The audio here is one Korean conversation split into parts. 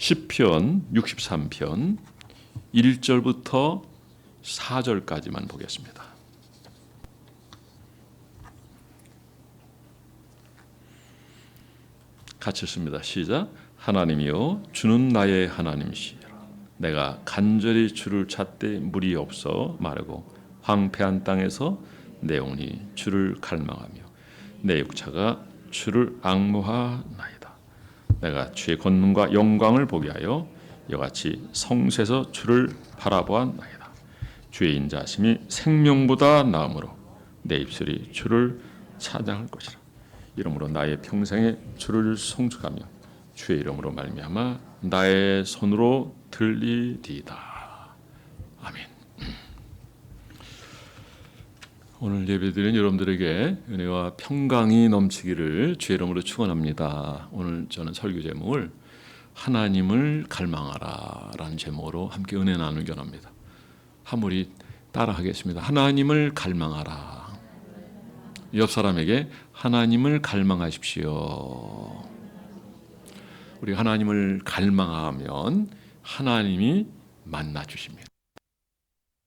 시편 63편 1절부터 4절까지만 보겠습니다. 같이 읽습니다. 시작. 하나님이여 주는 나의 하나님이시라. 내가 간절히 주를 찾되 물이 없어 마르고 황폐한 땅에서 내 영혼이 주를 갈망하며 내 육체가 주를 앙모하나이다. 내가 주의 권능과 영광을 보게 하여 이같이 성소에서 주를 바라보았나이다. 주의 인자하심이 생명보다 나음으로 내 입술이 주를 찬양할 것이라. 이러므로 나의 평생에 주를 송축하며 주의 이름으로 말미암아 나의 손으로 들리리이다. 아멘. 오늘 예배드린 여러분들에게 은혜와 평강이 넘치기를 주의 이름으로 축원합니다. 오늘 저는 설교 제목을 하나님을 갈망하라 라는 제목으로 함께 은혜 나누기 원합니다. 한 무리 따라하겠습니다. 하나님을 갈망하라. 옆 사람에게 하나님을 갈망하십시오. 우리 하나님을 갈망하면 하나님이 만나 주십니다.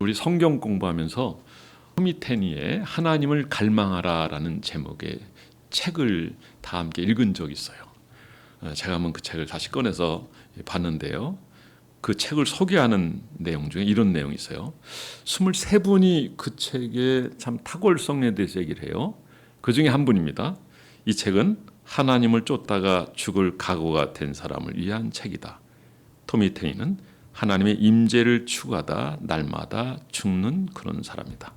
우리 성경 공부하면서 토미테니의 하나님을 갈망하라라는 제목의 책을 다 함께 읽은 적이 있어요. 제가 한번 그 책을 다시 꺼내서 봤는데요. 그 책을 소개하는 내용 중에 이런 내용이 있어요. 23분이 그 책에 참 탁월성에 대해서 얘기를 해요. 그 중에 한 분입니다. 이 책은 하나님을 쫓다가 죽을 각오가 된 사람을 위한 책이다. 토미테니는 하나님의 임재를 추구하다 날마다 죽는 그런 사람이다.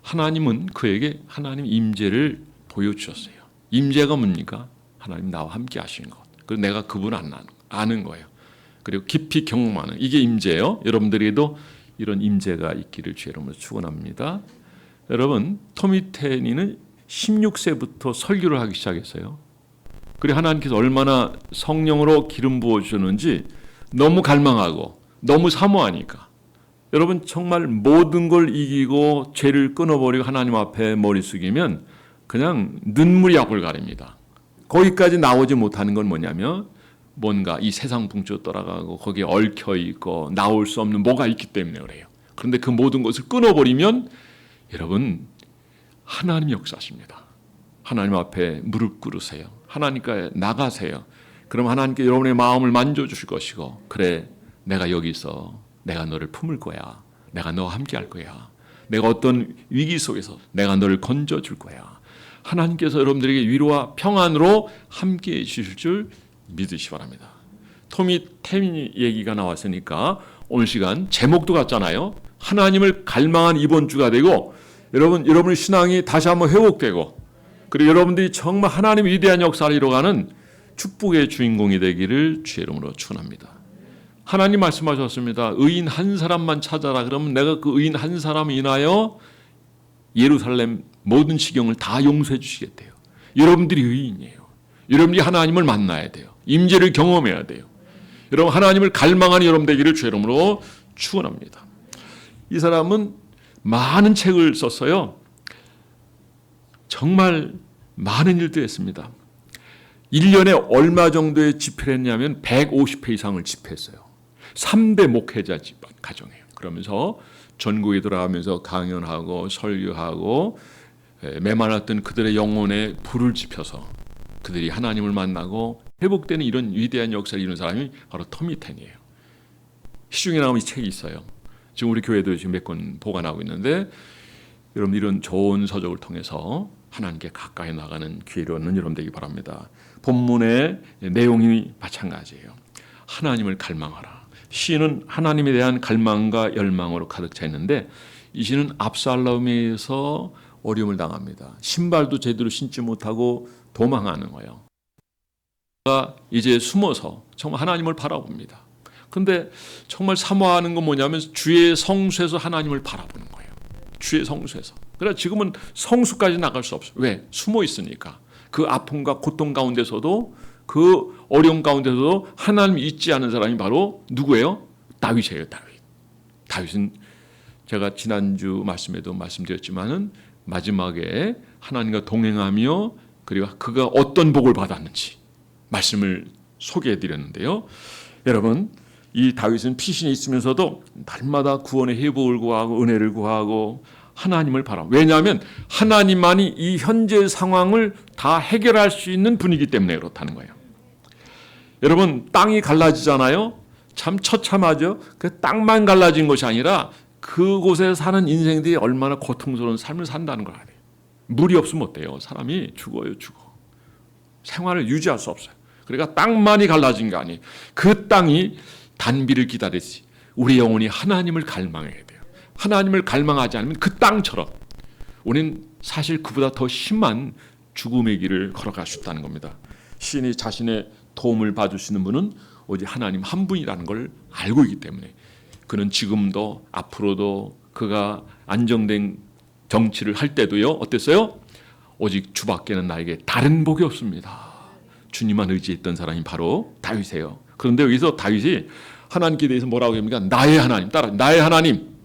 하나님은 그에게 하나님 임재를 보여주셨어요. 임재가 뭡니까? 하나님 나와 함께 하시는 것. 그리고 내가 그분을 아는 거예요. 그리고 깊이 경험하는 이게 임재예요. 여러분들에게도 이런 임재가 있기를 주의 이름으로 축원합니다. 여러분, 토미테니는 16세부터 설교를 하기 시작했어요. 그리고 하나님께서 얼마나 성령으로 기름 부어주셨는지 너무 갈망하고 너무 사모하니까 여러분 정말 모든 걸 이기고 죄를 끊어버리고 하나님 앞에 머리 숙이면 그냥 눈물이 앞을 가립니다. 거기까지 나오지 못하는 건 뭐냐면 뭔가 이 세상 풍조 따라가고 거기에 얽혀있고 나올 수 없는 뭐가 있기 때문에 그래요. 그런데 그 모든 것을 끊어버리면 여러분 하나님 역사하십니다. 하나님 앞에 무릎 꿇으세요. 하나님께 나가세요. 그럼 하나님께 여러분의 마음을 만져주실 것이고 그래 내가 여기 있어. 내가 너를 품을 거야. 내가 너와 함께 할 거야. 내가 어떤 위기 속에서 내가 너를 건져줄 거야. 하나님께서 여러분들에게 위로와 평안으로 함께 해주실 줄 믿으시기 바랍니다. 토미테니 얘기가 나왔으니까 오늘 시간 제목도 같잖아요. 하나님을 갈망한 이번 주가 되고 여러분의 신앙이 다시 한번 회복되고 그리고 여러분들이 정말 하나님의 위대한 역사를 이뤄가는 축복의 주인공이 되기를 주의 이름으로 축원합니다. 하나님 말씀하셨습니다. 의인 한 사람만 찾아라. 그러면 내가 그 의인 한 사람을 인하여 예루살렘 모든 지경을 다 용서해 주시겠대요. 여러분들이 의인이에요. 여러분이 하나님을 만나야 돼요. 임재를 경험해야 돼요. 여러분 하나님을 갈망하는 여러분 되기를 주의 이름으로 축원합니다. 이 사람은 많은 책을 썼어요. 정말 많은 일도 했습니다. 1년에 얼마 정도의 집회를 했냐면 150회 이상을 집회했어요. 3대 목회자 집안 가정이에요. 그러면서 전국에 돌아가면서 강연하고 설교하고 메말랐던 그들의 영혼에 불을 지펴서 그들이 하나님을 만나고 회복되는 이런 위대한 역사를 이루는 사람이 바로 토미테니예요. 시중에 나오는 이 책이 있어요. 지금 우리 교회도 지금 몇 권 보관하고 있는데 여러분 이런 좋은 서적을 통해서 하나님께 가까이 나가는 기회를 얻는 여러분 되기 바랍니다. 본문의 내용이 마찬가지예요. 하나님을 갈망하라. 시인은 하나님에 대한 갈망과 열망으로 가득 차 있는데 이 시는 압살롬에 의해서 어려움을 당합니다. 신발도 제대로 신지 못하고 도망하는 거예요. 이제 숨어서 정말 하나님을 바라봅니다. 그런데 정말 사모하는 건 뭐냐면 주의 성소에서 하나님을 바라보는 거예요. 주의 성소에서. 그래서 지금은 성수까지 나갈 수 없어요. 왜? 숨어 있으니까. 그 아픔과 고통 가운데서도 그 어려움 가운데서도 하나님 잊지 않은 사람이 바로 누구예요? 다윗이에요. 다윗은 제가 지난주 말씀에도 말씀드렸지만은 마지막에 하나님과 동행하며 그리고 그가 어떤 복을 받았는지 말씀을 소개해 드렸는데요. 여러분, 이 다윗은 피신이 있으면서도 날마다 구원의 회복을 구하고 은혜를 구하고 하나님을 바라. 왜냐하면 하나님만이 이 현재 상황을 다 해결할 수 있는 분이기 때문에 그렇다는 거예요. 여러분, 땅이 갈라지잖아요. 참 처참하죠. 그 땅만 갈라진 것이 아니라 그곳에 사는 인생들이 얼마나 고통스러운 삶을 산다는 걸 알아요. 물이 없으면 어때요? 사람이 죽어요, 죽어. 생활을 유지할 수 없어요. 그러니까 땅만이 갈라진 게 아니에요. 그 땅이 단비를 기다리지 우리 영혼이 하나님을 갈망해야 돼요. 하나님을 갈망하지 않으면 그 땅처럼 우리는 사실 그보다 더 심한 죽음의 길을 걸어갈 수 있다는 겁니다. 시인이 자신의 도움을 받을 수 있는 분은 오직 하나님 한 분이라는 걸 알고 있기 때문에 그는 지금도 앞으로도 그가 안정된 정치를 할 때도요. 어땠어요? 오직 주밖에는 나에게 다른 복이 없습니다. 주님만 의지했던 사람이 바로 다윗이에요. 그런데 여기서 다윗이 하나님께 대해서 뭐라고 합니까? 나의 하나님. 따라 나의 하나님.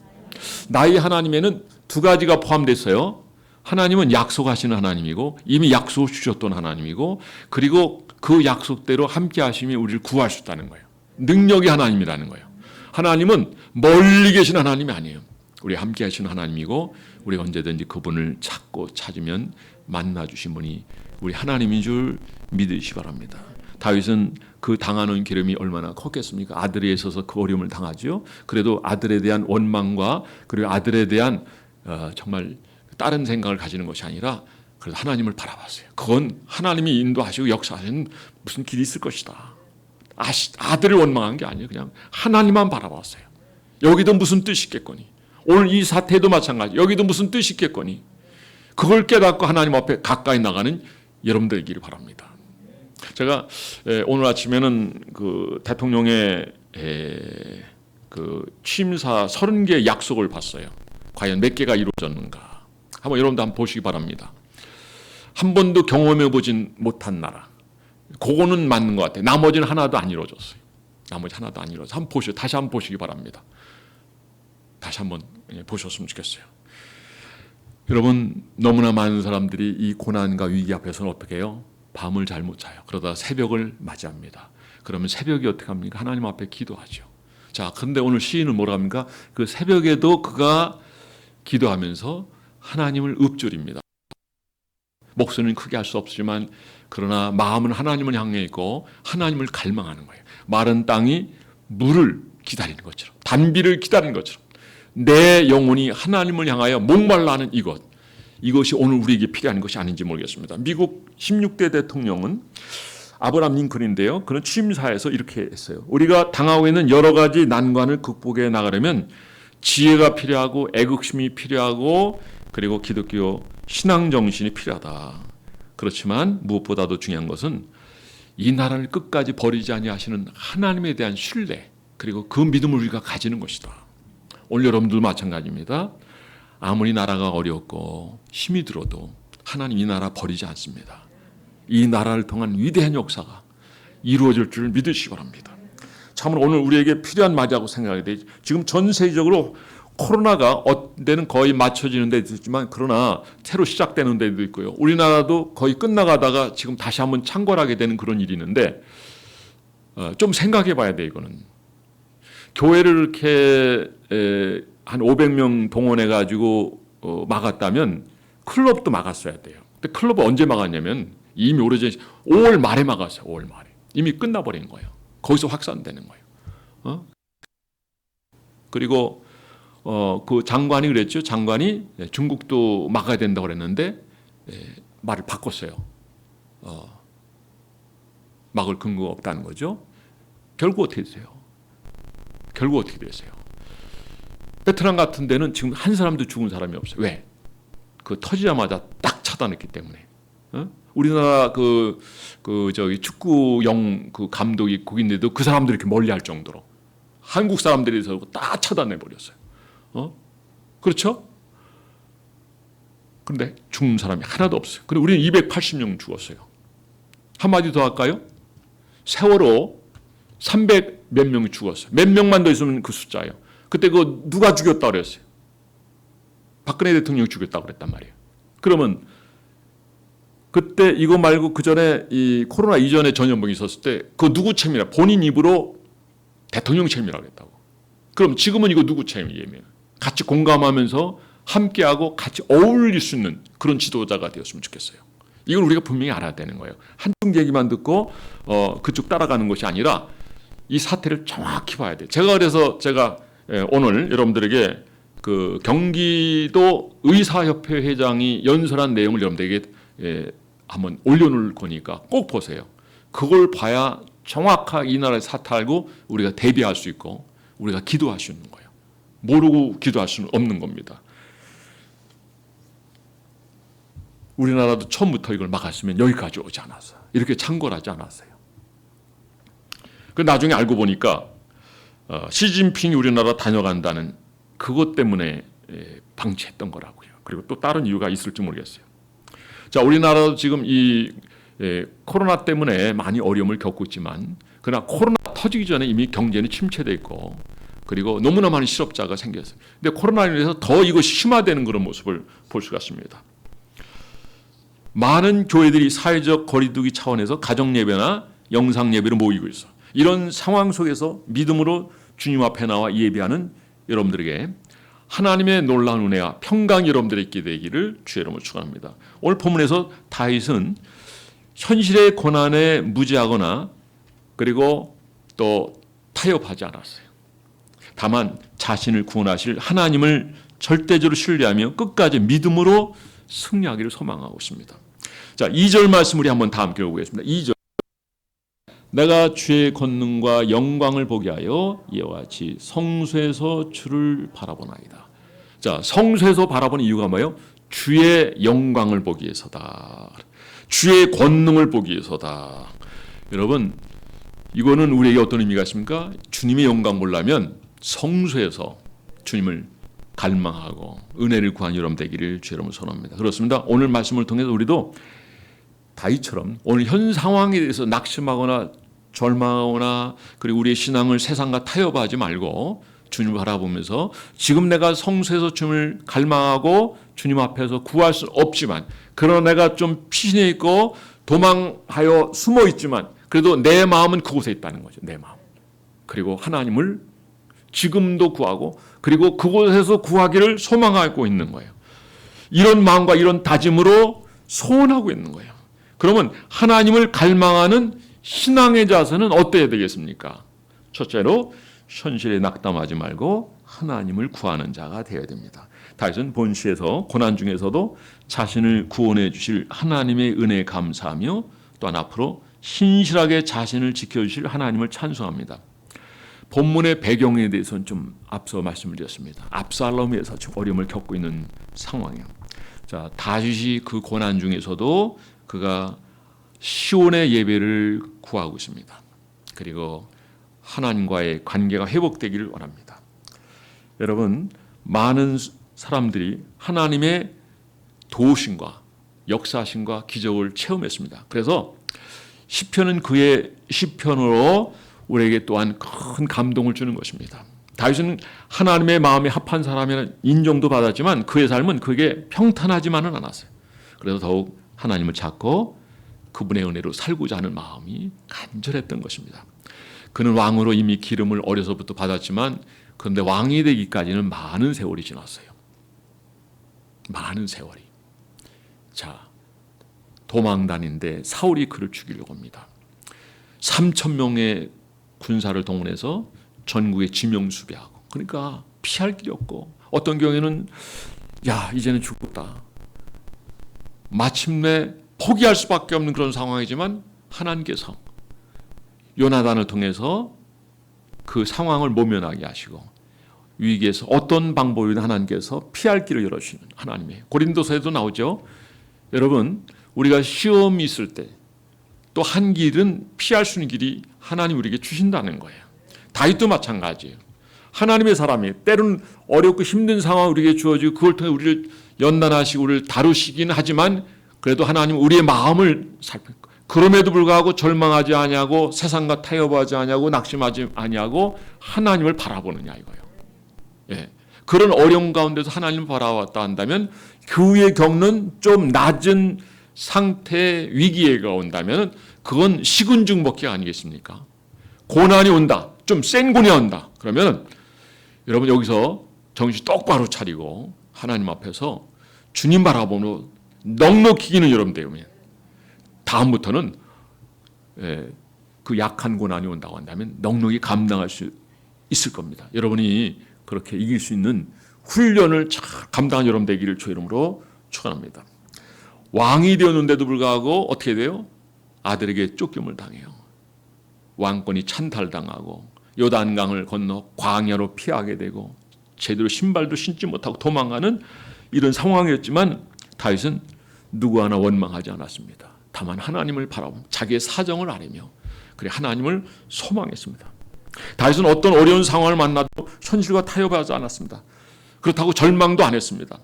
나의 하나님에는 두 가지가 포함됐어요. 하나님은 약속하시는 하나님이고 이미 약속을 주셨던 하나님이고 그리고 그 약속대로 함께 하심이 우리를 구할 수 있다는 거예요. 능력이 하나님이라는 거예요. 하나님은 멀리 계신 하나님이 아니에요. 우리 함께 하시는 하나님이고 우리가 언제든지 그분을 찾고 찾으면 만나주신 분이 우리 하나님인 줄 믿으시기 바랍니다. 다윗은 그 당하는 기름이 얼마나 컸겠습니까? 아들에 있어서 그 어려움을 당하죠. 그래도 아들에 대한 원망과 그리고 아들에 대한 정말 다른 생각을 가지는 것이 아니라 그래서 하나님을 바라봤어요. 그건 하나님이 인도하시고 역사하시는 무슨 길이 있을 것이다. 아들을 원망한 게 아니에요. 그냥 하나님만 바라봤어요. 여기도 무슨 뜻이 있겠거니. 오늘 이 사태도 마찬가지. 여기도 무슨 뜻이 있겠거니. 그걸 깨닫고 하나님 앞에 가까이 나가는 여러분들이기를 바랍니다. 제가 오늘 아침에는 그 대통령의 그 취임사 30개 약속을 봤어요. 과연 몇 개가 이루어졌는가. 한번 여러분도 한번 보시기 바랍니다. 한 번도 경험해보진 못한 나라. 그거는 맞는 것 같아요. 나머지는 하나도 안 이루어졌어요. 나머지 하나도 안 이루어졌어요. 다시 한번 보시기 바랍니다. 다시 한번 보셨으면 좋겠어요. 여러분, 너무나 많은 사람들이 이 고난과 위기 앞에서는 어떻게 해요? 밤을 잘 못 자요. 그러다 새벽을 맞이합니다. 그러면 새벽이 어떻게 합니까? 하나님 앞에 기도하죠. 자, 그런데 오늘 시인은 뭐라 합니까? 그 새벽에도 그가 기도하면서 하나님을 읊조립니다. 목소리는 크게 할 수 없지만 그러나 마음은 하나님을 향해 있고 하나님을 갈망하는 거예요. 마른 땅이 물을 기다리는 것처럼 단비를 기다리는 것처럼 내 영혼이 하나님을 향하여 목말라 하는 이것이 오늘 우리에게 필요한 것이 아닌지 모르겠습니다. 미국 16대 대통령은 아브라함 링컨인데요. 그는 취임사에서 이렇게 했어요. 우리가 당하고 있는 여러 가지 난관을 극복해 나가려면 지혜가 필요하고 애국심이 필요하고 그리고 기독교 신앙 정신이 필요하다. 그렇지만 무엇보다도 중요한 것은 이 나라를 끝까지 버리지 아니하시는 하나님에 대한 신뢰 그리고 그 믿음을 우리가 가지는 것이다. 오늘 여러분들 마찬가지입니다. 아무리 나라가 어렵고 힘이 들어도 하나님 이 나라 버리지 않습니다. 이 나라를 통한 위대한 역사가 이루어질 줄 믿으시기 바랍니다. 참으로 오늘 우리에게 필요한 말이라고 생각이 돼요. 지금 전 세계적으로 코로나가 어때는 거의 맞춰지는 데도 있지만 그러나 새로 시작되는 데도 있고요. 우리나라도 거의 끝나가다가 지금 다시 한번 창궐하게 되는 그런 일이 있는데 좀 생각해 봐야 돼. 이거는 교회를 이렇게 한 500명 동원해 가지고 막았다면 클럽도 막았어야 돼요. 근데 클럽을 언제 막았냐면 이미 오래전 5월 말에 막았어요. 5월 말에 이미 끝나버린 거예요. 거기서 확산되는 거예요. 그리고 그 장관이 그랬죠. 장관이 중국도 막아야 된다고 그랬는데 말을 바꿨어요. 막을 근거가 없다는 거죠. 결국 어떻게 되세요? 결국 어떻게 되세요? 베트남 같은 데는 지금 한 사람도 죽은 사람이 없어요. 왜? 그 터지자마자 딱 차단했기 때문에. 우리나라 저기 축구 그 감독이 거기인데도 그 사람들이 이렇게 멀리할 정도로 한국 사람들이 서 딱 차단해 버렸어요. 그렇죠? 그런데 죽는 사람이 하나도 없어요. 근데 우리는 280명 죽었어요. 한마디 더 할까요? 세월호 300 몇 명이 죽었어요. 몇 명만 더 있으면 그 숫자예요. 그때 그거 누가 죽였다고 그랬어요? 박근혜 대통령이 죽였다고 그랬단 말이에요. 그러면 그때 이거 말고 그 전에 이 코로나 이전에 전염병이 있었을 때 그 누구 책임이라 본인 입으로 대통령 책임이라고 했다고. 그럼 지금은 이거 누구 책임이에요? 같이 공감하면서 함께하고 같이 어울릴 수 있는 그런 지도자가 되었으면 좋겠어요. 이걸 우리가 분명히 알아야 되는 거예요. 한쪽 얘기만 듣고 그쪽 따라가는 것이 아니라 이 사태를 정확히 봐야 돼요. 그래서 제가 오늘 여러분들에게 그 경기도 의사협회 회장이 연설한 내용을 여러분들에게 한번 올려놓을 거니까 꼭 보세요. 그걸 봐야 정확하게 이 나라의 사태 알고 우리가 대비할 수 있고 우리가 기도할 수 있는 거예요. 모르고 기도할 수는 없는 겁니다. 우리나라도 처음부터 이걸 막았으면 여기까지 오지 않았어요. 이렇게 창궐하지 않았어요. 그 나중에 알고 보니까 시진핑이 우리나라 다녀간다는 그것 때문에 방치했던 거라고요. 그리고 또 다른 이유가 있을지 모르겠어요. 자, 우리나라도 지금 이 코로나 때문에 많이 어려움을 겪고 있지만 그러나 코로나 터지기 전에 이미 경제는 침체돼 있고 그리고 너무나 많은 실업자가 생겼어요. 근데 코로나로 인해서 더 이것이 심화되는 그런 모습을 볼 수가 있습니다. 많은 교회들이 사회적 거리두기 차원에서 가정 예배나 영상 예배로 모이고 있어. 이런 상황 속에서 믿음으로 주님 앞에 나와 예배하는 여러분들에게 하나님의 놀라운 은혜와 평강이 여러분들에게 있게 되기를 주의 이름으로 축원합니다. 오늘 본문에서 다윗은 현실의 고난에 무지하거나 그리고 또 타협하지 않았어요. 다만 자신을 구원하실 하나님을 절대적으로 신뢰하며 끝까지 믿음으로 승리하기를 소망하고 있습니다. 자, 2절 말씀 우리 한번 다 함께 보겠습니다. 2절. 내가 주의 권능과 영광을 보게 하여 이와 같이 성소에서 주를 바라보나이다. 자, 성소에서 바라보는 이유가 뭐예요? 주의 영광을 보기 위해서다. 주의 권능을 보기 위해서다. 여러분, 이거는 우리에게 어떤 의미가 있습니까? 주님의 영광 보려면 성소에서 주님을 갈망하고 은혜를 구한 여러분 되기를 주의 이름으로 선언합니다. 그렇습니다. 오늘 말씀을 통해서 우리도 다윗처럼 오늘 현 상황에 대해서 낙심하거나 절망하거나 그리고 우리의 신앙을 세상과 타협하지 말고 주님을 바라보면서 지금 내가 성소에서 주님을 갈망하고 주님 앞에서 구할 수 없지만 그러나 내가 좀 피신해 있고 도망하여 숨어 있지만 그래도 내 마음은 그곳에 있다는 거죠. 내 마음. 그리고 하나님을 지금도 구하고 그리고 그곳에서 구하기를 소망하고 있는 거예요. 이런 마음과 이런 다짐으로 소원하고 있는 거예요. 그러면 하나님을 갈망하는 신앙의 자세는 어때야 되겠습니까? 첫째로 현실에 낙담하지 말고 하나님을 구하는 자가 되어야 됩니다. 다윗은 본시에서 고난 중에서도 자신을 구원해 주실 하나님의 은혜에 감사하며 또한 앞으로 신실하게 자신을 지켜주실 하나님을 찬송합니다. 본문의 배경에 대해서는 좀 앞서 말씀을 드렸습니다. 압살롬에서 지금 어려움을 겪고 있는 상황이에요. 자, 다윗이 그 고난 중에서도 그가 시온의 예배를 구하고 있습니다. 그리고 하나님과의 관계가 회복되기를 원합니다. 여러분, 많은 사람들이 하나님의 도우심과 역사심과 기적을 체험했습니다. 그래서 시편은 그의 시편으로 우리에게 또한 큰 감동을 주는 것입니다. 다윗은 하나님의 마음에 합한 사람이라는 인정도 받았지만 그의 삶은 그게 평탄하지만은 않았어요. 그래서 더욱 하나님을 찾고 그분의 은혜로 살고자 하는 마음이 간절했던 것입니다. 그는 왕으로 이미 기름을 어려서부터 받았지만 그런데 왕이 되기까지는 많은 세월이 지났어요. 많은 세월이. 자, 도망 다니는데 사울이 그를 죽이려고 합니다. 3,000명의 군사를 동원해서 전국에 지명수배하고 그러니까 피할 길이 없고 어떤 경우에는 야 이제는 죽었다. 마침내 포기할 수밖에 없는 그런 상황이지만 하나님께서 요나단을 통해서 그 상황을 모면하게 하시고 위기에서 어떤 방법이든 하나님께서 피할 길을 열어주시는 하나님의 고린도서에도 나오죠. 여러분 우리가 시험이 있을 때 또 한 길은 피할 수 있는 길이 하나님 우리에게 주신다는 거예요. 다윗도 마찬가지예요. 하나님의 사람이 때로는 어렵고 힘든 상황 우리에게 주어지고 그걸 통해 우리를 연단하시고 우리를 다루시긴 하지만 그래도 하나님 우리의 마음을 살피고 그럼에도 불구하고 절망하지 아니하고 세상과 타협하지 아니하고 낙심하지 아니하고 하나님을 바라보느냐 이거예요. 예. 그런 어려움 가운데서 하나님을 바라왔다 한다면 그 위에 겪는 좀 낮은 상태의 위기가 온다면 그건 식은죽 먹기 아니겠습니까? 고난이 온다. 좀 센 군이 온다. 그러면 여러분 여기서 정신 똑바로 차리고 하나님 앞에서 주님 바라보며 넉넉히 기는 여러분 되면 다음부터는 그 약한 고난이 온다고 한다면 넉넉히 감당할 수 있을 겁니다. 여러분이 그렇게 이길 수 있는 훈련을 잘 감당한 여러분 되기를 주의 이름으로 축원합니다. 왕이 되었는데도 불구하고 어떻게 돼요? 아들에게 쫓김을 당해요. 왕권이 찬탈당하고 요단강을 건너 광야로 피하게 되고 제대로 신발도 신지 못하고 도망가는 이런 상황이었지만 다윗은 누구 하나 원망하지 않았습니다. 다만 하나님을 바라보며 자기의 사정을 아뢰며 그래 하나님을 소망했습니다. 다윗은 어떤 어려운 상황을 만나도 현실과 타협하지 않았습니다. 그렇다고 절망도 안 했습니다.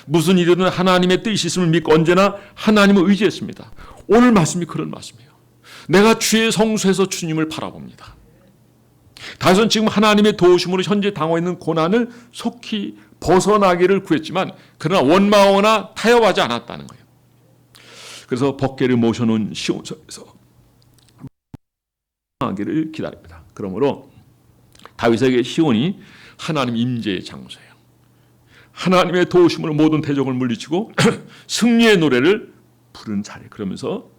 무슨 일이든 하나님의 뜻이 있음을 믿고 언제나 하나님을 의지했습니다. 오늘 말씀이 그런 말씀이에요. 내가 주의 성소에서 주님을 바라봅니다. 다윗은 지금 하나님의 도우심으로 현재 당하고 있는 고난을 속히 벗어나기를 구했지만 그러나 원망하거나 타협하지 않았다는 거예요. 그래서 법궤를 모셔놓은 시온성에서 하기를 기다립니다. 그러므로 다윗에게 시온이 하나님 임재의 장소예요. 하나님의 도우심으로 모든 대적을 물리치고 승리의 노래를 부른 자리. 그러면서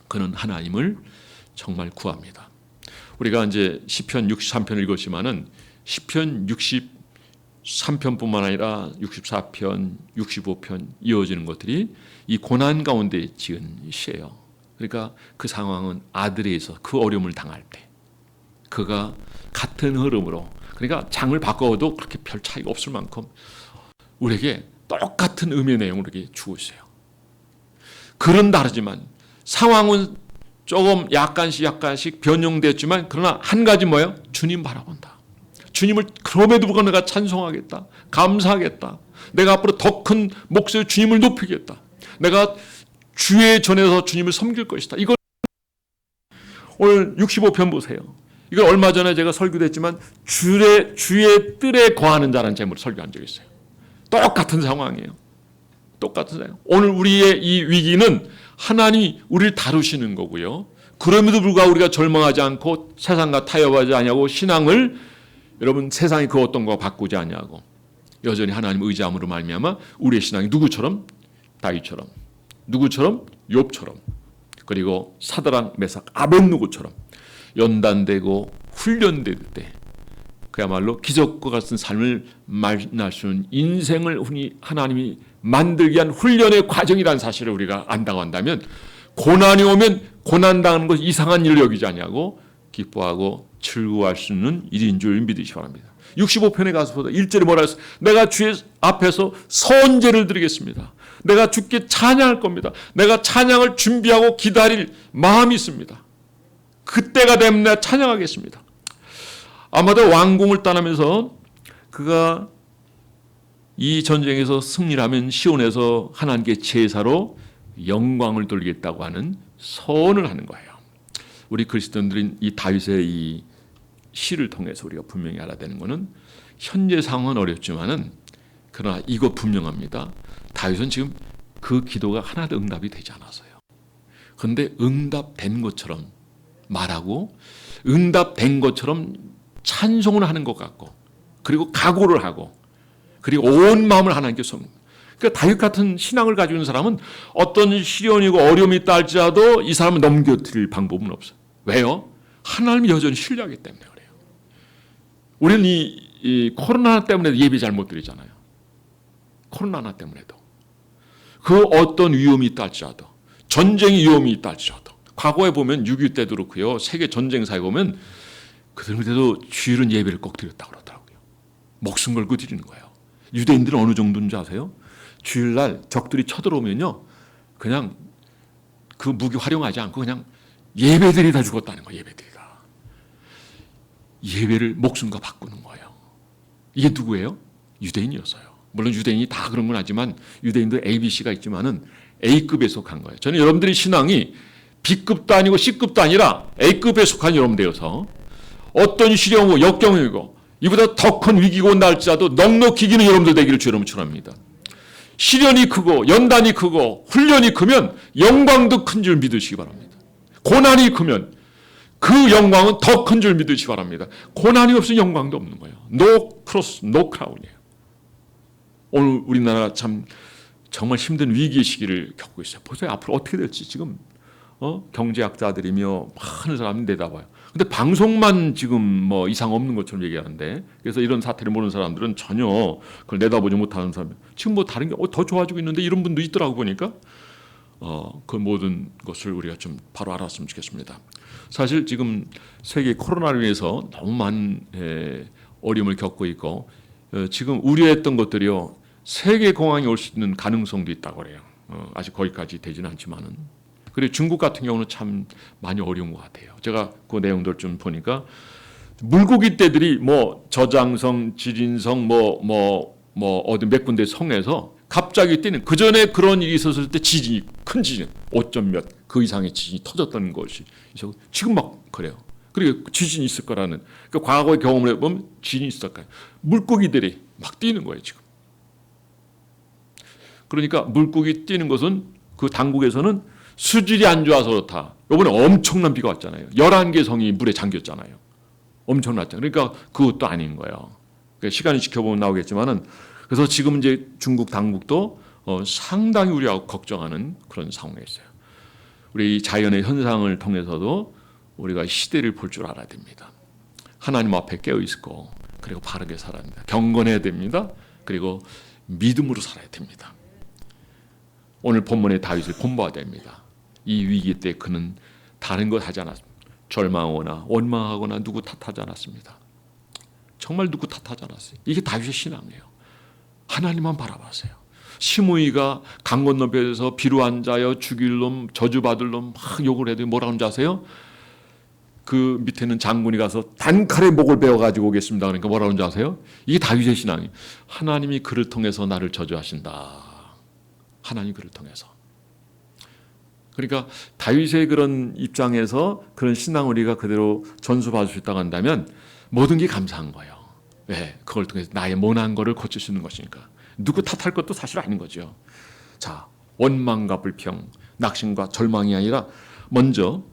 그는 하나님을 정말 구합니다. 우리가 이제 시편 63편을 읽었지만은 시편 63편뿐만 아니라 64편, 65편 이어지는 것들이 이 고난 가운데 지은 시예요. 그러니까 그 상황은 아들에 의해서 그 어려움을 당할 때 그가 같은 흐름으로 그러니까 장을 바꿔도 그렇게 별 차이가 없을 만큼 우리에게 똑같은 의미의 내용을 우리에게 주고 있어요. 글은 다르지만 상황은 조금 약간씩 변형됐지만 그러나 한 가지 뭐예요? 주님 바라본다. 주님을 그럼에도 불구하고 내가 찬송하겠다. 감사하겠다. 내가 앞으로 더 큰 목소리로 주님을 높이겠다. 내가 주의 전에서 주님을 섬길 것이다. 이걸 오늘 65편 보세요. 이걸 얼마 전에 제가 설교도 했지만 주의 뜰에 거하는 자라는 제목으로 설교한 적이 있어요. 똑같은 상황이에요. 똑같은 상황. 오늘 우리의 이 위기는 하나님이 우리를 다루시는 거고요. 그럼에도 불구하고 우리가 절망하지 않고 세상과 타협하지 않냐고 신앙을 여러분 세상이 그 어떤 거 바꾸지 않냐고 여전히 하나님 의지함으로 말미암아 우리의 신앙이 누구처럼? 다윗처럼 누구처럼? 욥처럼 그리고 사드락 메삭 아벳느고처럼 연단되고 훈련될 때 그야말로 기적과 같은 삶을 만날 수 있는 인생을 하나님이 만들기 위한 훈련의 과정이라는 사실을 우리가 안다고 한다면 고난이 오면 고난당하는 것이 이상한 일을 여기지 않냐고 기뻐하고 즐거워할 수 있는 일인 줄 믿으시기 바랍니다. 65편에 가서 보다 1절에 뭐라 했어요? 내가 주의 앞에서 선제를 드리겠습니다. 내가 주께 찬양할 겁니다. 내가 찬양을 준비하고 기다릴 마음이 있습니다. 그때가 되면 내가 찬양하겠습니다. 아마도 왕궁을 떠나면서 그가 이 전쟁에서 승리하면 시온에서 하나님께 제사로 영광을 돌리겠다고 하는 선을 하는 거예요. 우리 그리스도인들은 이 다윗의 이 시를 통해서 우리가 분명히 알아야 되는 것은 현재 상황은 어렵지만은 그러나 이거 분명합니다. 다윗은 지금 그 기도가 하나도 응답이 되지 않았어요. 그런데 응답된 것처럼 말하고 응답된 것처럼 찬송을 하는 것 같고 그리고 각오를 하고 그리고 온 마음을 하나님께 쏟는 그러니까 다윗 같은 신앙을 가지고 있는 사람은 어떤 시련이고 어려움이 있다 할지라도 이 사람을 넘겨드릴 방법은 없어요. 왜요? 하나님이 여전히 신뢰하기 때문에 그래요. 우리는 이 코로나 때문에 예배 잘 못 드리잖아요. 코로나 때문에도 그 어떤 위험이 있다 할지라도 전쟁의 위험이 있다 할지라도 과거에 보면 6.25 때도 그렇고요. 세계 전쟁사에 보면 그들도 주일은 예배를 꼭 드렸다고 그러더라고요. 목숨 걸고 드리는 거예요. 유대인들은 어느 정도인지 아세요? 주일날 적들이 쳐들어오면요. 그냥 그 무기 활용하지 않고 그냥 예배들이 다 죽었다는 거예요. 예배들이 다. 예배를 목숨과 바꾸는 거예요. 이게 누구예요? 유대인이었어요. 물론 유대인이 다 그런 건 아니지만 유대인도 ABC가 있지만은 A급에 속한 거예요. 저는 여러분들의 신앙이 B급도 아니고 C급도 아니라 A급에 속한 여러분 되어서 어떤 시련이고 역경이고 이보다 더 큰 위기가 온다 할지라도 넉넉히 이기는 여러분들 되기를 주 여러분 축원합니다. 시련이 크고 연단이 크고 훈련이 크면 영광도 큰 줄 믿으시기 바랍니다. 고난이 크면 그 영광은 더 큰 줄 믿으시 바랍니다. 고난이 없으면 영광도 없는 거예요. No cross, no crown이에요. 오늘 우리나라 참 정말 힘든 위기의 시기를 겪고 있어요. 보세요. 앞으로 어떻게 될지 지금 경제학자들이며 많은 사람이 내다봐요. 근데 방송만 지금 뭐 이상 없는 것처럼 얘기하는데, 그래서 이런 사태를 모르는 사람들은 전혀 그걸 내다보지 못하는 사람. 지금 뭐 다른 게 더 좋아지고 있는데 이런 분도 있더라고 보니까 그 모든 것을 우리가 좀 바로 알았으면 좋겠습니다. 사실 지금 세계 코로나로 인해서 너무 많은 어려움을 겪고 있고 지금 우려했던 것들이요 세계 공황이 올 수 있는 가능성도 있다고 그래요. 아직 거기까지 되지는 않지만은. 그리고 중국 같은 경우는 참 많이 어려운 것 같아요. 제가 그 내용들 좀 보니까 물고기 떼들이 뭐 저장성, 지진성, 어디 몇 군데 성에서 갑자기 뛰는, 그 전에 그런 일이 있었을 때 지진이, 큰 지진, 5점 몇 그 이상의 지진이 터졌던 것이 있었고 지금 막 그래요. 그리고 지진이 있을 거라는, 그러니까 과거의 경험을 해보면 지진이 있을까요? 물고기들이 막 뛰는 거예요 지금. 그러니까 물고기 뛰는 것은 그 당국에서는 수질이 안 좋아서 그렇다. 이번에 엄청난 비가 왔잖아요. 11개 성이 물에 잠겼잖아요. 엄청났잖아요. 그러니까 그것도 아닌 거예요. 그러니까 시간을 지켜보면 나오겠지만은, 그래서 지금 이제 중국 당국도 상당히 우리하고 걱정하는 그런 상황에 있어요. 우리 자연의 현상을 통해서도 우리가 시대를 볼 줄 알아야 됩니다. 하나님 앞에 깨어 있고, 그리고 바르게 살아야 됩니다. 경건해야 됩니다. 그리고 믿음으로 살아야 됩니다. 오늘 본문의 다윗을 본봐야 됩니다. 이 위기 때 그는 다른 것 하지 않았습니다. 절망하거나 원망하거나 누구 탓하지 않았습니다. 정말 누구 탓하지 않았어요. 이게 다윗의 신앙이에요. 하나님만 바라봤어요. 시므이가 강 건너편에서 비루한 자여 죽일 놈 저주받을 놈 막 욕을 해도 뭐라고 하는지 아세요? 그 밑에는 장군이 가서 단칼에 목을 베어가지고 오겠습니다. 그러니까 뭐라고 하는지 아세요? 이게 다윗의 신앙이에요. 하나님이 그를 통해서 나를 저주하신다. 하나님 그를 통해서. 그러니까 다윗의 그런 입장에서 그런 신앙을 우리가 그대로 전수받을 수 있다고 한다면 모든 게 감사한 거예요. 왜? 그걸 통해서 나의 모난 거를 고칠 수 있는 것이니까. 누구 탓할 것도 사실 아닌 거죠. 자, 원망과 불평, 낙심과 절망이 아니라 먼저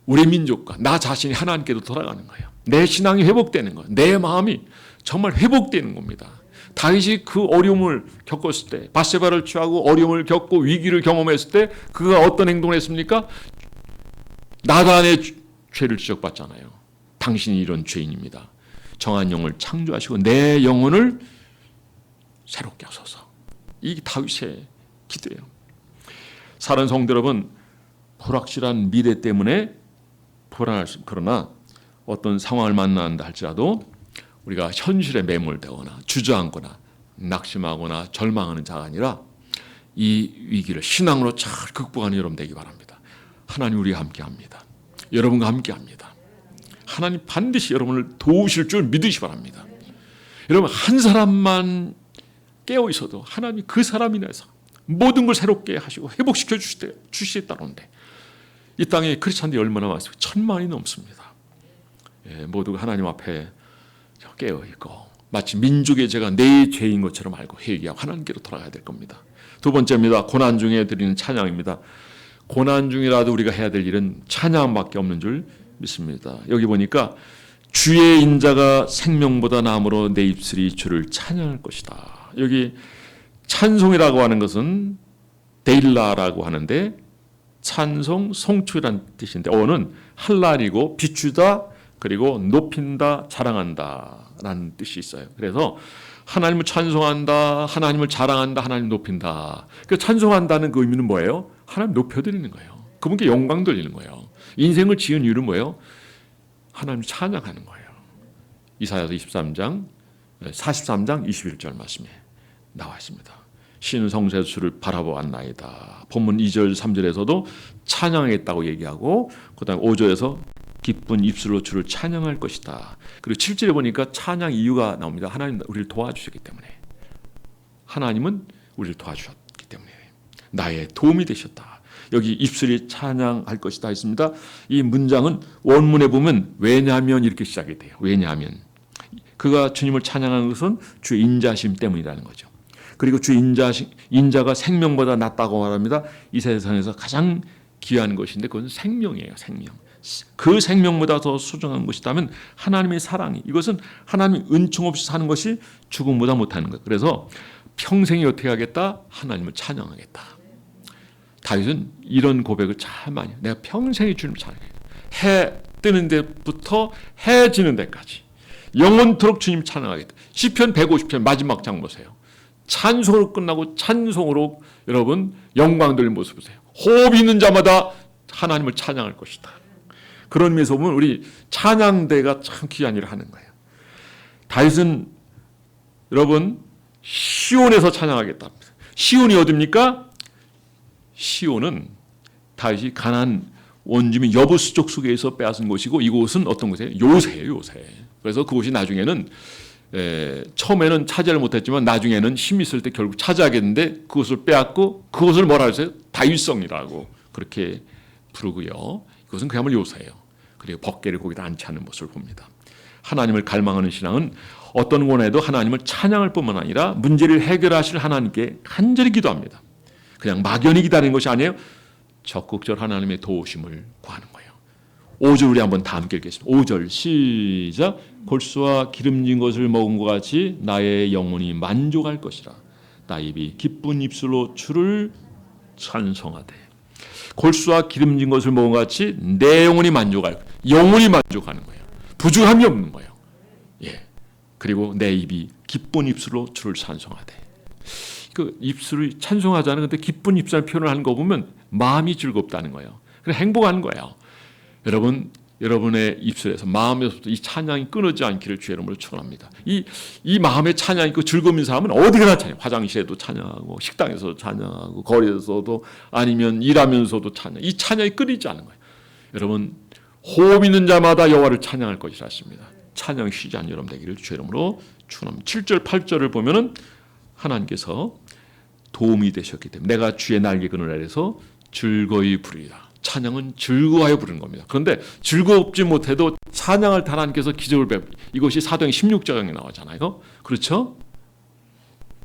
우리 민족과 나 자신이 하나님께로 돌아가는 거예요. 내 신앙이 회복되는 거예요. 내 마음이 정말 회복되는 겁니다. 다윗이 그 어려움을 겪었을 때, 밧세바를 취하고 어려움을 겪고 위기를 경험했을 때 그가 어떤 행동을 했습니까? 나단의 죄를 지적받잖아요. 당신이 이런 죄인입니다. 정한 영을 창조하시고 내 영혼을 새롭게 하소서. 이게 다윗의 기도예요. 사랑하는 성도 여러분, 불확실한 미래 때문에 불안할 수, 그러나 어떤 상황을 만난다 할지라도 우리가 현실에 매몰되거나 주저앉거나 낙심하거나 절망하는 자가 아니라 이 위기를 신앙으로 잘 극복하는 여러분 되기 바랍니다. 하나님 우리와 함께합니다. 여러분과 함께합니다. 하나님 반드시 여러분을 도우실 줄 믿으시 바랍니다. 여러분 한 사람만 깨어 있어도 하나님이 그 사람 인해서 모든 걸 새롭게 하시고 회복시켜 주시겠다는데 이 땅에 크리스찬들이 얼마나 많습니까? 1000만이 넘습니다. 모두가 하나님 앞에 깨어 있고 마치 민족의 죄가 내 죄인 것처럼 알고 회개하고 하나님께로 돌아가야 될 겁니다. 두 번째입니다. 고난 중에 드리는 찬양입니다. 고난 중이라도 우리가 해야 될 일은 찬양밖에 없는 줄 믿습니다. 여기 보니까 주의 인자가 생명보다 나음으로 내 입술이 주를 찬양할 것이다. 여기 찬송이라고 하는 것은 데일라라고 하는데 찬송, 송축이라는 뜻인데 어는 할랄이고 비추다 그리고 높인다, 자랑한다 라는 뜻이 있어요. 그래서 하나님을 찬송한다, 하나님을 자랑한다, 하나님을 높인다. 그 찬송한다는 그 의미는 뭐예요? 하나님 높여드리는 거예요. 그분께 영광 돌리는 거예요. 인생을 지은 이유는 뭐예요? 하나님을 찬양하는 거예요. 이사야서 43장 21절 말씀에 나와 있습니다. 신 성소의 주를 바라보았나이다. 본문 2절 3절에서도 찬양하겠다고 얘기하고 그 다음에 5절에서 기쁜 입술로 주를 찬양할 것이다. 그리고 7절에 보니까 찬양 이유가 나옵니다. 하나님 우리를 도와주셨기 때문에. 하나님은 우리를 도와주셨기 때문에 나의 도움이 되셨다. 여기 입술이 찬양할 것이다 했습니다. 이 문장은 원문에 보면 왜냐하면 이렇게 시작이 돼요. 왜냐하면 그가 주님을 찬양하는 것은 주의 인자심 때문이라는 거죠. 그리고 주의 인자가 생명보다 낫다고 말합니다. 이 세상에서 가장 귀한 것인데 그건 생명이에요. 생명. 그 생명보다 더 소중한 것이 있다면 하나님의 사랑이, 이것은 하나님이 은총 없이 사는 것이 죽음보다 못하는 것. 그래서 평생이 어떻게 하겠다? 하나님을 찬양하겠다. 다윗은 이런 고백을 참 많이 해요. 내가 평생이 주님을 찬양해. 해 뜨는 데부터 해 지는 데까지 영원토록 주님 찬양하겠다. 시편 150편 마지막 장 보세요. 찬송으로 끝나고 찬송으로 여러분 영광 돌린 모습 보세요. 호흡 있는 자마다 하나님을 찬양할 것이다. 그런 의미에서 보면 우리 찬양대가 참 귀한 일을 하는 거예요. 다윗은 여러분 시온에서 찬양하겠다. 시온이 어디입니까? 시온은 다윗이 가나안 원주민 여부스 족속에서 빼앗은 곳이고, 이곳은 어떤 곳이에요? 요새예요, 요새. 그래서 그곳이 나중에는 처음에는 차지를 못했지만 나중에는 힘 있을 때 결국 차지하겠는데 그것을 빼앗고, 그것을 뭐라 해서요? 다윗성이라고 그렇게 부르고요. 이것은 그야말로 요새예요. 그리고 법궤를 거기다 안치하는 모습을 봅니다. 하나님을 갈망하는 신앙은 어떤 고난에도 하나님을 찬양할 뿐만 아니라 문제를 해결하실 하나님께 간절히 기도합니다. 그냥 막연히 기다리는 것이 아니에요. 적극적으로 하나님의 도우심을 구하는 거예요. 5절 우리 한번 다 함께 읽겠습니다. 5절 시작. 골수와 기름진 것을 먹은 것 같이 나의 영혼이 만족할 것이라. 나 입이 기쁜 입술로 주를 찬송하되. 골수와 기름진 것을 먹은 것 같이 내 영혼이 만족할, 영혼이 만족하는 거예요. 부족함이 없는 거예요. 예. 그리고 내 입이 기쁜 입술로 주를 찬송하되. 그 입술을 찬송하자는, 근데 기쁜 입술 표현을 하는 거 보면 마음이 즐겁다는 거예요. 그래서 행복한 거예요. 여러분, 여러분의 입술에서 마음에서부터 이 찬양이 끊어지지 않기를 주의 이름으로 축원합니다. 이 마음의 찬양이 있고 즐거운 사람은 어디 가나 찬양, 화장실에도 찬양하고 식당에서도 찬양하고 거리에서도 아니면 일하면서도 찬양. 이 찬양이 끊이지 않는 거예요. 여러분, 호흡 있는 자마다 여호와를 찬양할 것이라 했습니다. 찬양 쉬지 않는 여러분 되기를 주의 이름으로 축원합니다. 7절 8절을 보면은 하나님께서 도움이 되셨기 때문에 내가 주의 날개 그늘 아래서 즐거이 부르리라. 찬양은 즐거워하여 부르는 겁니다. 그런데 즐겁지 못해도 찬양할 때 하나님께서 기적을 베푸, 이것이 사도행 16장에 나오잖아요. 그렇죠?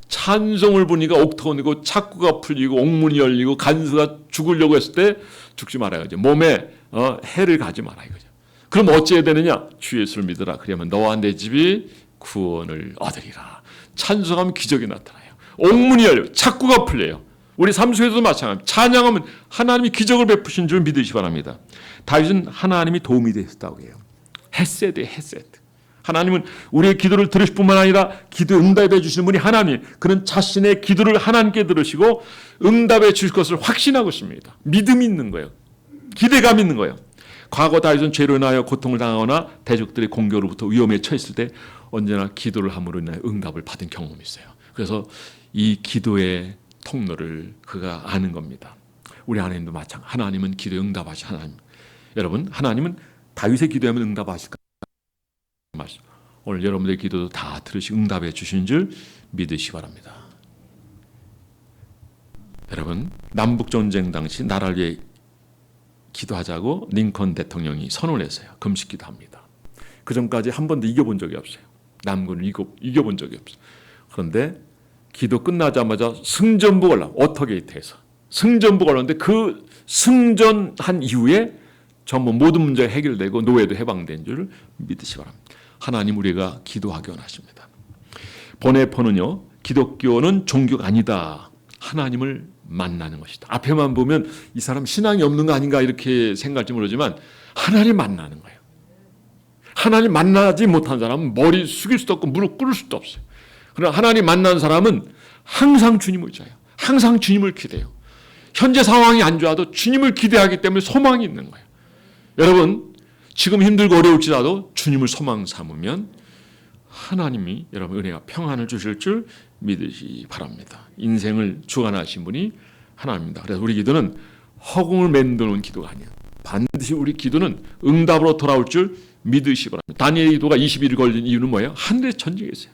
찬송을 부니까 옥토가 오고 착구가 풀리고 옥문이 열리고 간수가 죽으려고 했을 때 죽지 말아야 죠. 몸에 해를 가지 말아야 죠. 그럼 어찌해야 되느냐? 주 예수를 믿으라. 그러면 너와 내 집이 구원을 얻으리라. 찬송하면 기적이 나타나요. 옥문이 열려요. 착구가 풀려요. 우리 삶 속에서도 마찬가지입니다. 찬양하면 하나님이 기적을 베푸신 줄 믿으시기 바랍니다. 다윗은 하나님이 도움이 되셨다고 해요. 헤세드, 헤세드. 하나님은 우리의 기도를 들으실 뿐만 아니라 기도에 응답해 주시는 분이 하나님. 그는 자신의 기도를 하나님께 들으시고 응답해 주실 것을 확신하고 있습니다. 믿음이 있는 거예요. 기대감이 있는 거예요. 과거 다윗은 죄로 인하여 고통을 당하거나 대적들의 공격으로부터 위험에 처했을 때 언제나 기도를 함으로 인하여 응답을 받은 경험이 있어요. 그래서 이 기도의 통로를 그가 아는 겁니다. 우리 하나님도 마찬가지. 하나님은 기도에 응답하시 하나님. 여러분, 하나님은 다윗의 기도하면 응답하실까? 오늘 여러분들의 기도도 다 들으시고 응답해 주신 줄 믿으시기 바랍니다. 여러분, 남북전쟁 당시 나라를 위해 기도하자고 링컨 대통령이 선언을 했어요. 금식 기도합니다. 그 전까지 한 번도 이겨본 적이 없어요. 남군을 이겨본 적이 없어요. 그런데 기도 끝나자마자 승전부가 올라, 워터게이트에서 승전부가 올랐는데 그 승전한 이후에 전부 모든 문제가 해결되고 노예도 해방된 줄 믿으시기 바랍니다. 하나님 우리가 기도하기 원하십니다. 보네포는요, 기독교는 종교가 아니다. 하나님을 만나는 것이다. 앞에만 보면 이 사람 신앙이 없는 거 아닌가 이렇게 생각할지 모르지만 하나님 만나는 거예요. 하나님 만나지 못한 사람은 머리 숙일 수도 없고 무릎 꿇을 수도 없어요. 그러나 하나님 만난 사람은 항상 주님을 의지해요. 항상 주님을 기대해요. 현재 상황이 안 좋아도 주님을 기대하기 때문에 소망이 있는 거예요. 여러분, 지금 힘들고 어려울지라도 주님을 소망 삼으면 하나님이 여러분 은혜와 평안을 주실 줄 믿으시기 바랍니다. 인생을 주관하신 분이 하나님입니다. 그래서 우리 기도는 허공을 맴도는 기도가 아니에요. 반드시 우리 기도는 응답으로 돌아올 줄 믿으시기 바랍니다. 다니엘의 기도가 21일 걸린 이유는 뭐예요? 하늘의 전쟁이 있어요.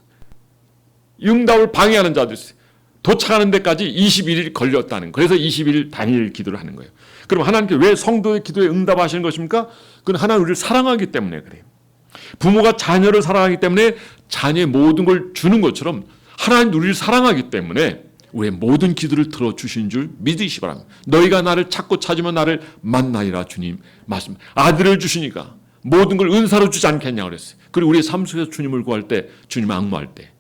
응답을 방해하는 자도 있어요. 도착하는 데까지 21일 걸렸다는 거예요. 그래서 20일 다니엘 기도를 하는 거예요. 그럼 하나님께 왜 성도의 기도에 응답하시는 것입니까? 그건 하나님 우리를 사랑하기 때문에 그래요. 부모가 자녀를 사랑하기 때문에 자녀의 모든 걸 주는 것처럼 하나님 우리를 사랑하기 때문에 우리의 모든 기도를 들어주신 줄 믿으시기 바랍니다. 너희가 나를 찾고 찾으면 나를 만나리라 주님 말씀. 아들을 주시니까 모든 걸 은사로 주지 않겠냐고 그랬어요. 그리고 우리의 삶 속에서 주님을 구할 때, 주님을 앙모할 때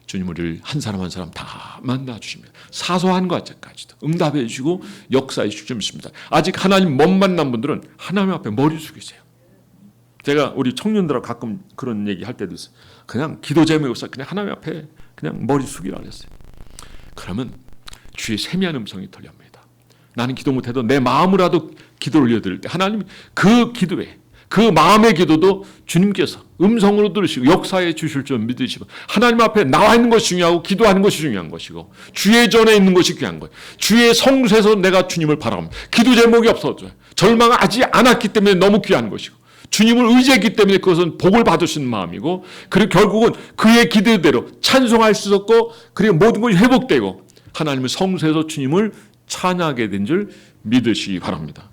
주님 우리를 한 사람 한 사람 다 만나 주십니다. 사소한 것까지도 응답해 주시고 역사해 주실 줄 믿습니다. 아직 하나님 못 만난 분들은 하나님 앞에 머리 숙이세요. 제가 우리 청년들하고 가끔 그런 얘기 할 때도 있어요. 그냥 기도 제목이 없어 그냥 하나님 앞에 그냥 머리 숙이라 그랬어요. 그러면 주의 세미한 음성이 들려옵니다. 나는 기도 못해도 내 마음으로라도 기도를 올려드릴 때 하나님 그 기도에 그 마음의 기도도 주님께서 음성으로 들으시고 역사해 주실 줄 믿으시고 하나님 앞에 나와 있는 것이 중요하고 기도하는 것이 중요한 것이고 주의 전에 있는 것이 귀한 거예요. 주의 성수에서 내가 주님을 바라봅니다. 기도 제목이 없어져요. 절망하지 않았기 때문에 너무 귀한 것이고 주님을 의지했기 때문에 그것은 복을 받으시는 마음이고 그리고 결국은 그의 기대대로 찬송할 수 있었고 그리고 모든 것이 회복되고 하나님의 성수에서 주님을 찬양하게 된 줄 믿으시기 바랍니다.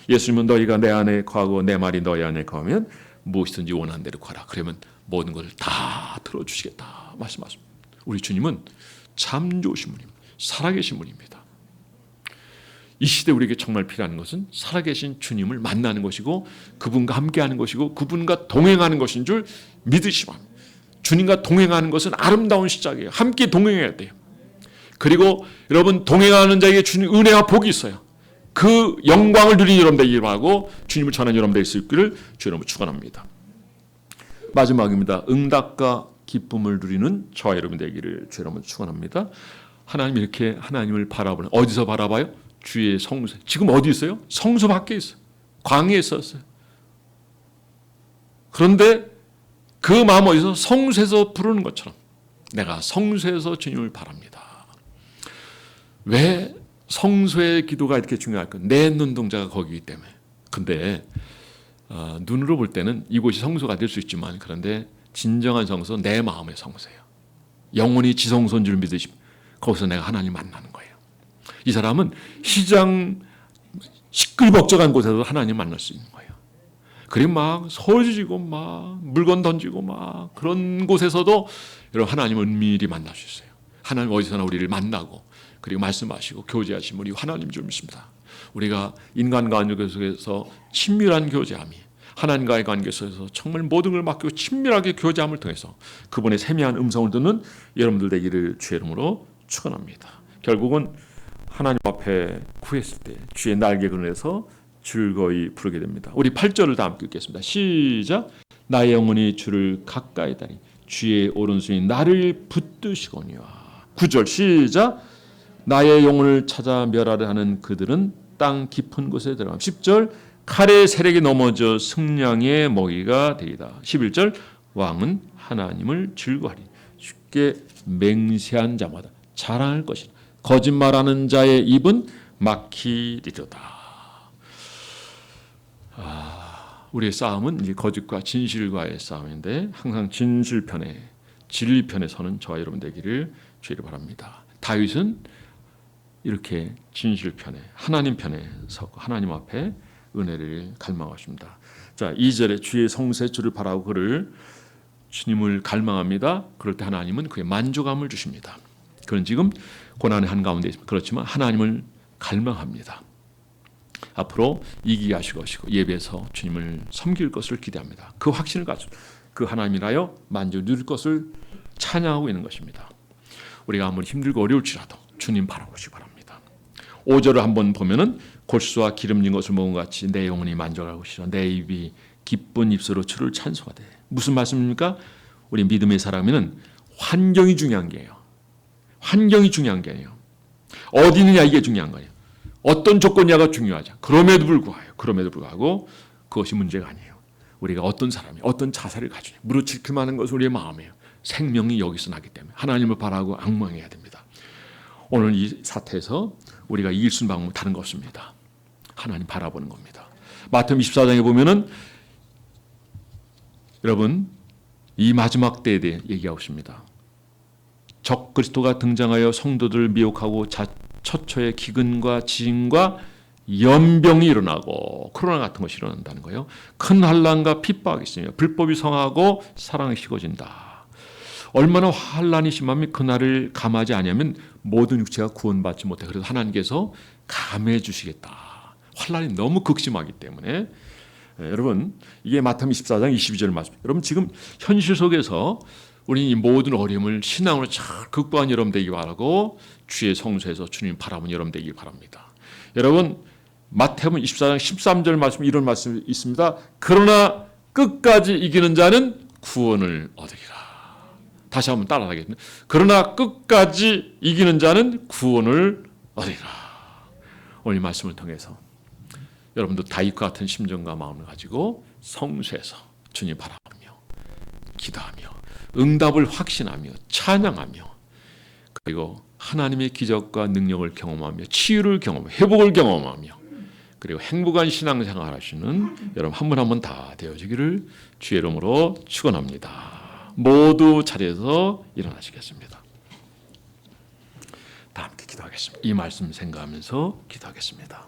예수님은 너희가 내 안에 거하고 내 말이 너희 안에 거하면 무엇이든지 원하는 대로 구하라. 그러면 모든 것을 다 들어주시겠다 말씀하십니다. 우리 주님은 참 좋으신 분입니다. 살아계신 분입니다. 이 시대 우리에게 정말 필요한 것은 살아계신 주님을 만나는 것이고 그분과 함께하는 것이고 그분과 동행하는 것인 줄 믿으시면 주님과 동행하는 것은 아름다운 시작이에요. 함께 동행해야 돼요. 그리고 여러분 동행하는 자에게 주님 은혜와 복이 있어요. 그 영광을 누리는 여러분 되기를 바라고 주님을 전하는 여러분 될 수 있기를 주 여러분 축원합니다. 마지막입니다. 응답과 기쁨을 누리는 저와 여러분 되기를 주 여러분 축원합니다. 하나님 이렇게 하나님을 바라보는 어디서 바라봐요? 주의 성수. 지금 어디 있어요? 성수 밖에 있어요. 광야에 있었어요. 그런데 그 마음 어디서 성수에서 부르는 것처럼 내가 성수에서 주님을 바랍니다. 왜 성수의 기도가 이렇게 중요할까? 내 눈동자가 거기이기 때문에. 근데 눈으로 볼 때는 이곳이 성소가 될 수 있지만 그런데 진정한 성소 내 마음의 성소예요. 영원히 지성소인 줄 믿으시면 거기서 내가 하나님 만나는 거예요. 이 사람은 시장 시끌벅적한 곳에서 하나님 만날 수 있는 거예요. 그리고 막 소리 지르고 막 물건 던지고 막 그런 곳에서도 여러분 하나님을 은밀히 만날 수 있어요. 하나님 어디서나 우리를 만나고 그리고 말씀하시고 교제하시면 우리 하나님 줄 믿습니다. 우리가 인간과 관계 속에서 친밀한 교제함이 하나님과의 관계 속에서 정말 모든 걸 맡기고 친밀하게 교제함을 통해서 그분의 세미한 음성을 듣는 여러분들 되기를 주의 이름으로 축원합니다. 결국은 하나님 앞에 구했을 때 주의 날개 그늘에서 즐거이 부르게 됩니다. 우리 8절을 다 함께 읽겠습니다. 시작. 나의 영혼이 주를 가까이 다니 주의 오른손이 나를 붙드시거니와. 9절 시작. 나의 영혼을 찾아 멸하려 하는 그들은 땅 깊은 곳에 들어감. 10절 칼의 세력이 넘어져 승량의 먹이가 되리다. 11절 왕은 하나님을 즐거워하리. 쉽게 맹세한 자마다 자랑할 것이라. 거짓말하는 자의 입은 막히리로다. 우리의 싸움은 이제 거짓과 진실과의 싸움인데 항상 진실 편에 진리 편에 서는 저와 여러분 되기를 주의를 바랍니다. 다윗은 이렇게 진실 편에 하나님 편에 서고 하나님 앞에 은혜를 갈망하십니다. 자, 2절에 주의 성세 주를 바라고 그를 주님을 갈망합니다. 그럴 때 하나님은 그의 만족함을 주십니다. 그는 지금 고난의 한가운데 있습니다. 그렇지만 하나님을 갈망합니다. 앞으로 이기게 하실 것이고 예배에서 주님을 섬길 것을 기대합니다. 그 확신을 가지고 그 하나님이라여 만족 누릴 것을 찬양하고 있는 것입니다. 우리가 아무리 힘들고 어려울지라도 주님 바라보시기 바랍니다. 5절을 한번 보면은 골수와 기름진 것을 먹은 것 같이 내 영혼이 만족하고 싶어 내 입이 기쁜 입술로 주를 찬송하되. 무슨 말씀입니까? 우리 믿음의 사람에는 환경이 중요한 게예요. 환경이 중요한 게 아니에요. 어디 있느냐 이게 중요한 거예요. 어떤 조건이냐가 중요하죠. 그럼에도 불구하고 그것이 문제가 아니에요. 우리가 어떤 사람이 어떤 자세를 가지냐 무르칠 만한 것은 우리의 마음이에요. 생명이 여기서 나기 때문에 하나님을 바라고 앙망해야 됩니다. 오늘 이 사태에서 우리가 이길 수 있는 방법은 다른 거 없습니다. 하나님 바라보는 겁니다. 마태복음 24장에 보면은 여러분 이 마지막 때에 대해 얘기하고 있습니다. 적 그리스도가 등장하여 성도들을 미혹하고 처처의 기근과 지진과 연병이 일어나고 코로나 같은 것이 일어난다는 거예요. 큰 환난과 핍박이 있으며 불법이 성하고 사랑이 식어진다. 얼마나 환난이 심하면 그날을 감하지 아니하면 모든 육체가 구원받지 못해. 그래서 하나님께서 감해 주시겠다. 환난이 너무 극심하기 때문에. 여러분, 이게 마태복음 24장 22절 말씀. 여러분, 지금 현실 속에서 우리 이 모든 어려움을 신앙으로 잘 극복한 여러분 되기 바라고 주의 성소에서 주님 바라보는 여러분 되기 바랍니다. 여러분, 마태복음 24장 13절 말씀, 이런 말씀이 있습니다. 그러나 끝까지 이기는 자는 구원을 얻으리라. 다시 한번 따라하겠습니다. 그러나 끝까지 이기는 자는 구원을 얻으리라. 오늘 이 말씀을 통해서 여러분도 다윗과 같은 심정과 마음을 가지고 성소에서 주님 바라보며 기도하며 응답을 확신하며 찬양하며 그리고 하나님의 기적과 능력을 경험하며 치유를 경험하며 회복을 경험하며 그리고 행복한 신앙생활 하시는 여러분 한 분 한 분 다 되어지기를 주의 이름으로 축원합니다. 모두 자리에서 일어나시겠습니다. 다 함께 기도하겠습니다. 이 말씀 생각하면서 기도하겠습니다.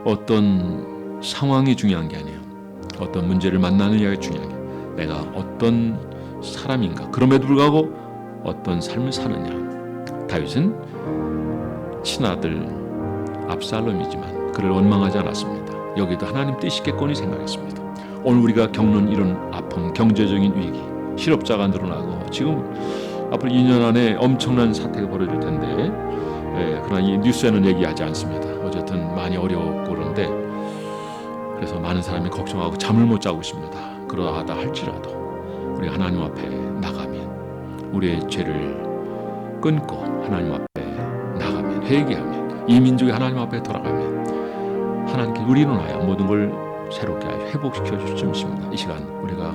어떤 상황이 중요한 게 아니에요. 어떤 문제를 만나느냐가 중요한 게 내가 어떤 사람인가. 그럼에도 불구하고 어떤 삶을 사느냐. 다윗은 친아들 압살롬이지만 그를 원망하지 않았습니다. 여기도 하나님 뜻이겠거니 생각했습니다. 오늘 우리가 겪는 이런 아픔, 경제적인 위기, 실업자가 늘어나고 지금 앞으로 2년 안에 엄청난 사태가 벌어질 텐데 그러나 이 뉴스에는 얘기하지 않습니다. 어쨌든 많이 어려웠고 그런데 그래서 많은 사람이 걱정하고 잠을 못 자고 있습니다. 그러하다 할지라도 우리 하나님 앞에 나가면 우리의 죄를 끊고 하나님 앞에 나가면 회개하면 이 민족이 하나님 앞에 돌아가면 하나님께 우리는 하여 모든 걸 새롭게 회복시켜 주실 줄 믿습니다. 이 시간 우리가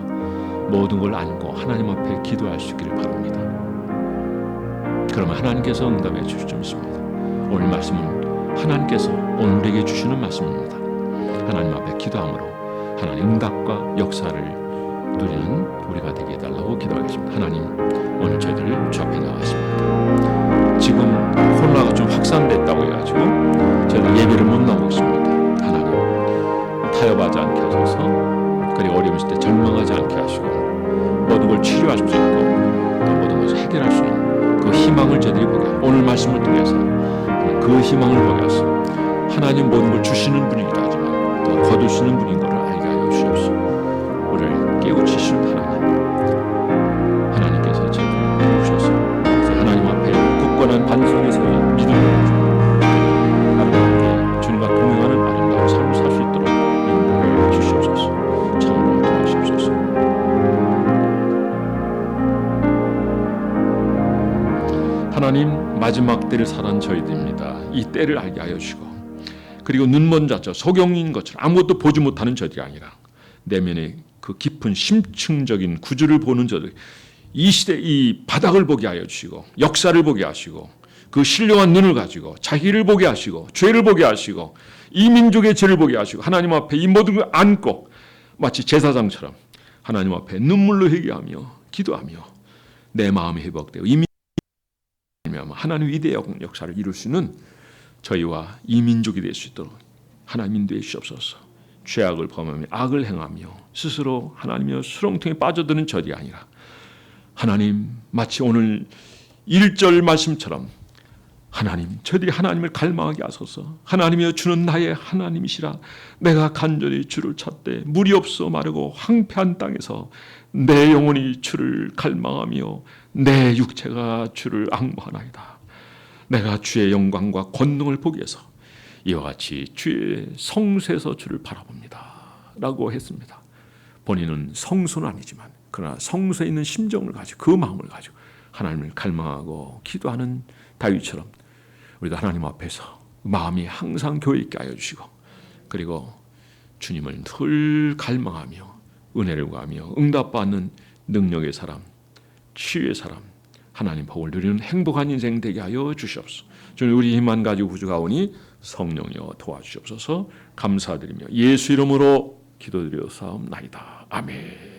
모든 걸 안고 하나님 앞에 기도할 수 있기를 바랍니다. 그러면 하나님께서 응답해 주실 줄 믿습니다. 오늘 말씀은 하나님께서 오늘 우리에게 주시는 말씀입니다. 하나님 앞에 기도함으로 하나님 응답과 역사를 누리는 우리가 되게 해달라고 기도하겠습니다. 하나님, 오늘 저희들 주 앞에 나왔습니다. 지금 코로나가 좀 확산됐다고 해가지고 저희들 예배를 못 나오고 있습니다. 하나님, 타협하지 않게 하소서. 그리고 어려움 있을 때 절망하지 않게 하시고 모든 걸 치료할 수 있고 또 모든 것을 해결할 수 있는 그 희망을 저희들이 보게 하고 오늘 말씀을 통해서 그 희망을 보게 하소. 하나님 모든 걸 주시는 분이기도 하지만 또 거두시는 분인 것을 알게 하여 주시옵소서. 우리를 깨우치신 하나님께서 저희를 깨우셔서 하나님 앞에 굳건한 반석에 서서 기도를 아름답게 주님과 동행하는 아름다운 삶을 살 수 있도록 인도해 주시옵소서. 참으로 도와주시옵소서. 하나님, 마지막 때를 살아온 저희들입니다. 이 때를 알게 하여 주시고 그리고 눈먼 자처럼 소경인 것처럼 아무것도 보지 못하는 저들이 아니라 내면의 그 깊은 심층적인 구주를 보는 저들, 이 시대 이 바닥을 보게 하여 주시고 역사를 보게 하시고 그 신령한 눈을 가지고 자기를 보게 하시고 죄를 보게 하시고 이 민족의 죄를 보게 하시고 하나님 앞에 이 모든 걸 안고 마치 제사장처럼 하나님 앞에 눈물로 회개하며 기도하며 내 마음이 회복되고 이 하나님 위대한 역사를 이룰 수 있는 저희와 이 민족이 될 수 있도록 하나님 인도해 주옵소서. 죄악을 범하며 악을 행하며 스스로 하나님의 수렁통에 빠져드는 저들이 아니라 하나님 마치 오늘 1절 말씀처럼 하나님 저들이 하나님을 갈망하게 하소서. 하나님이여 주는 나의 하나님이시라. 내가 간절히 주를 찾되 물이 없어 마르고 황폐한 땅에서 내 영혼이 주를 갈망하며 내 육체가 주를 앙모하나이다. 내가 주의 영광과 권능을 보기 위해서 이와 같이 주의 성소에서 주를 바라봅니다 라고 했습니다. 본인은 성소는 아니지만 그러나 성소에 있는 심정을 가지고 그 마음을 가지고 하나님을 갈망하고 기도하는 다윗처럼 우리도 하나님 앞에서 마음이 항상 교회 있게 하여 주시고 그리고 주님을 늘 갈망하며 은혜를 구하며 응답받는 능력의 사람, 치유의 사람, 하나님 복을 누리는 행복한 인생 되게 하여 주시옵소서. 주님 우리 힘만 가지고 구주가오니 성령이여 도와주시옵소서. 감사드리며 예수 이름으로 기도드려 사옵나이다. 아멘.